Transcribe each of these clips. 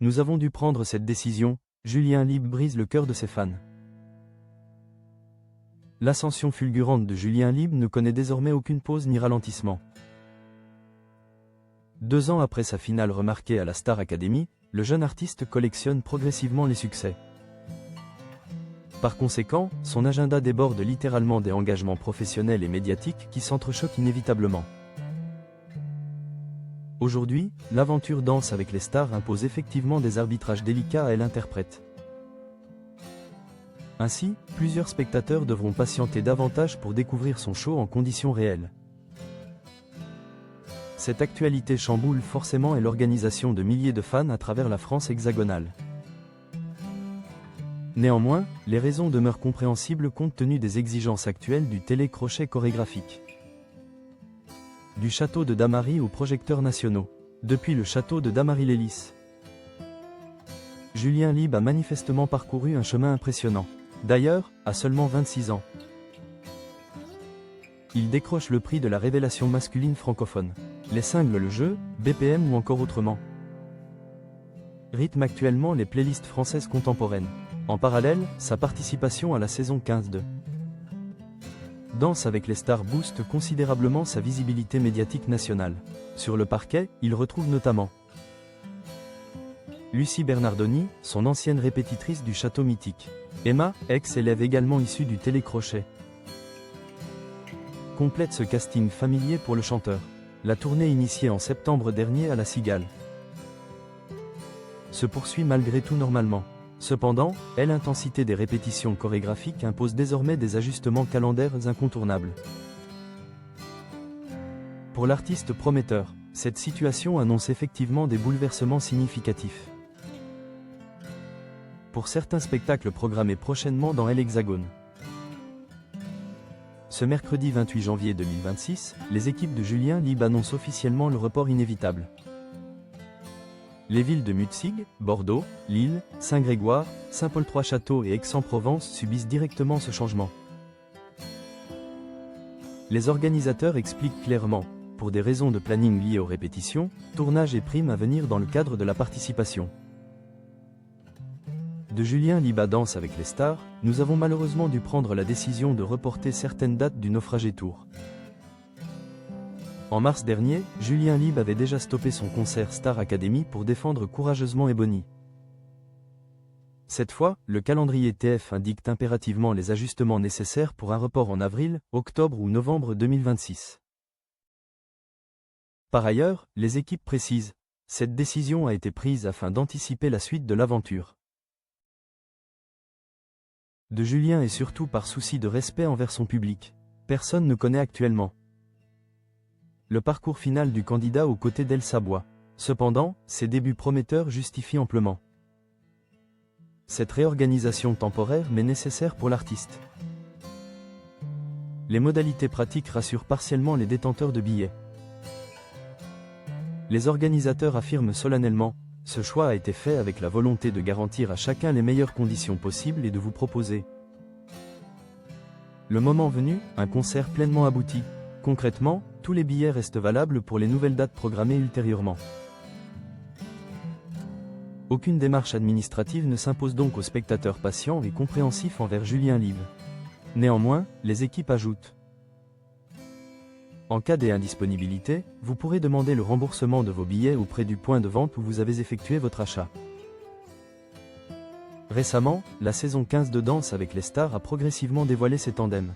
Nous avons dû prendre cette décision, Julien Lieb brise le cœur de ses fans. L'ascension fulgurante de Julien Lieb ne connaît désormais aucune pause ni ralentissement. 2 ans après sa finale remarquée à la Star Academy, le jeune artiste collectionne progressivement les succès. Par conséquent, son agenda déborde littéralement des engagements professionnels et médiatiques qui s'entrechoquent inévitablement. Aujourd'hui, l'aventure Danse avec les stars impose effectivement des arbitrages délicats à l'interprète. Ainsi, plusieurs spectateurs devront patienter davantage pour découvrir son show en conditions réelles. Cette actualité chamboule forcément l'organisation de milliers de fans à travers la France hexagonale. Néanmoins, les raisons demeurent compréhensibles compte tenu des exigences actuelles du télécrochet chorégraphique. Du château de Damary aux projecteurs nationaux. Depuis le château de Damary-lès-Lys, Julien Lieb a manifestement parcouru un chemin impressionnant. D'ailleurs, à seulement 26 ans, il décroche le prix de la révélation masculine francophone. Les singles Le Jeu, BPM ou encore Autrement rythment actuellement les playlists françaises contemporaines. En parallèle, sa participation à la saison 15 de Danse avec les stars booste considérablement sa visibilité médiatique nationale. Sur le parquet, il retrouve notamment Lucie Bernardoni, son ancienne répétitrice du château mythique. Emma, ex-élève également issue du télécrochet, complète ce casting familier pour le chanteur. La tournée initiée en septembre dernier à la Cigale se poursuit malgré tout normalement. Cependant, l'intensité des répétitions chorégraphiques impose désormais des ajustements calendaires incontournables. Pour l'artiste prometteur, cette situation annonce effectivement des bouleversements significatifs. Pour certains spectacles programmés prochainement dans l'Hexagone. Ce mercredi 28 janvier 2026, les équipes de Julien Lieb annoncent officiellement le report inévitable. Les villes de Mutzig, Bordeaux, Lille, Saint-Grégoire, Saint-Paul-Trois-Châteaux et Aix-en-Provence subissent directement ce changement. Les organisateurs expliquent clairement, pour des raisons de planning liées aux répétitions, tournages et primes à venir dans le cadre de la participation. De Julien Lieb à Danse avec les stars, nous avons malheureusement dû prendre la décision de reporter certaines dates du Naufragé Tour. En mars dernier, Julien Lieb avait déjà stoppé son concert Star Academy pour défendre courageusement Ebony. Cette fois, le calendrier TF indique impérativement les ajustements nécessaires pour un report en avril, octobre ou novembre 2026. Par ailleurs, les équipes précisent, cette décision a été prise afin d'anticiper la suite de l'aventure de Julien et surtout par souci de respect envers son public. Personne ne connaît actuellement le parcours final du candidat aux côtés d'Elsa Bois. Cependant, ses débuts prometteurs justifient amplement cette réorganisation temporaire mais nécessaire pour l'artiste. Les modalités pratiques rassurent partiellement les détenteurs de billets. Les organisateurs affirment solennellement, ce choix a été fait avec la volonté de garantir à chacun les meilleures conditions possibles et de vous proposer, le moment venu, un concert pleinement abouti. Concrètement, tous les billets restent valables pour les nouvelles dates programmées ultérieurement. Aucune démarche administrative ne s'impose donc aux spectateurs patients et compréhensifs envers Julien Lieb. Néanmoins, les équipes ajoutent. En cas d'indisponibilité, vous pourrez demander le remboursement de vos billets auprès du point de vente où vous avez effectué votre achat. Récemment, la saison 15 de Danse avec les stars a progressivement dévoilé ses tandems.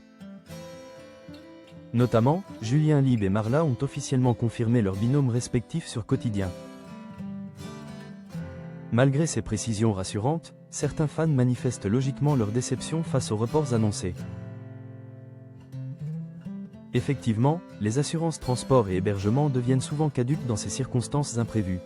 Notamment, Julien Lieb et Marla ont officiellement confirmé leurs binômes respectifs sur Quotidien. Malgré ces précisions rassurantes, certains fans manifestent logiquement leur déception face aux reports annoncés. Effectivement, les assurances transport et hébergement deviennent souvent caduques dans ces circonstances imprévues.